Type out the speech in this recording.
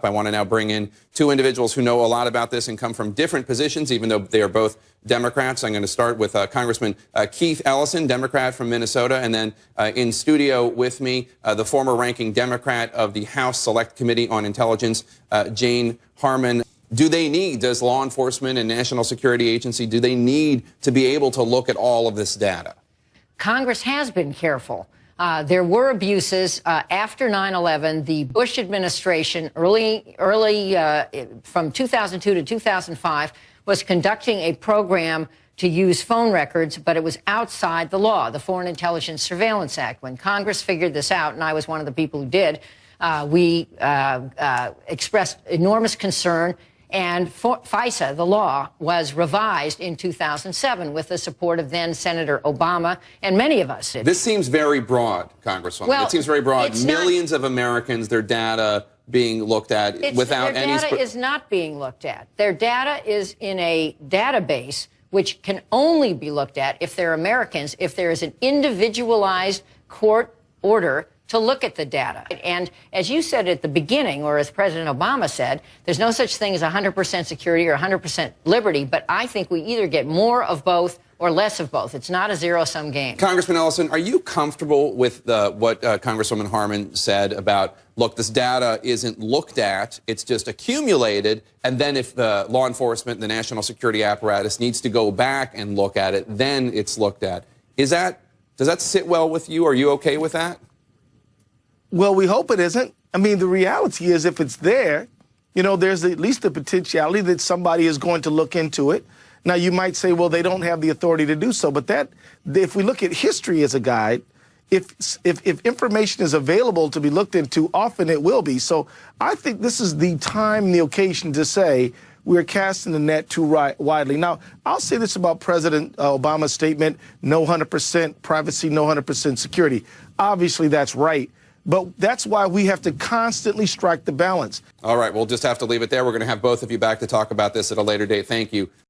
I want to now bring in two individuals who know a lot about this and come from different positions, even though they are both Democrats. I'm going to start with Congressman Keith Ellison, Democrat from Minnesota, and then in studio with me, the former ranking Democrat of the House Select Committee on Intelligence, Jane Harman. Does law enforcement and National Security Agency, do they need to be able to look at all of this data? Congress has been careful. There were abuses after 9/11. The Bush administration, early from 2002 to 2005, was conducting a program to use phone records, but it was outside the law, the Foreign Intelligence Surveillance Act. When Congress figured this out, and I was one of the people who did, we expressed enormous concern. And FISA, the law, was revised in 2007 with the support of then Senator Obama and many of us. This seems very broad, Congresswoman. Well, it seems very broad. Millions of Americans, their data being looked at without any... Their data is not being looked at. Their data is in a database which can only be looked at if they're Americans, if there is an individualized court order to look at the data. And as you said at the beginning, or as President Obama said, there's no such thing as 100% security or 100% liberty, but I think we either get more of both or less of both. It's not a zero-sum game. Congressman Ellison, are you comfortable with what Congresswoman Harman said about, look, this data isn't looked at, it's just accumulated, and then if the law enforcement and the national security apparatus needs to go back and look at it, then it's looked at. Does that sit well with you? Are you okay with that? Well, we hope it isn't. I mean, the reality is if it's there, you know, there's at least the potentiality that somebody is going to look into it. Now, you might say, well, they don't have the authority to do so. But if we look at history as a guide, if information is available to be looked into, often it will be. So I think this is the time, the occasion to say we're casting the net too widely. Now, I'll say this about President Obama's statement, no 100% privacy, no 100% security. Obviously, that's right. But that's why we have to constantly strike the balance. All right, we'll just have to leave it there. We're going to have both of you back to talk about this at a later date. Thank you.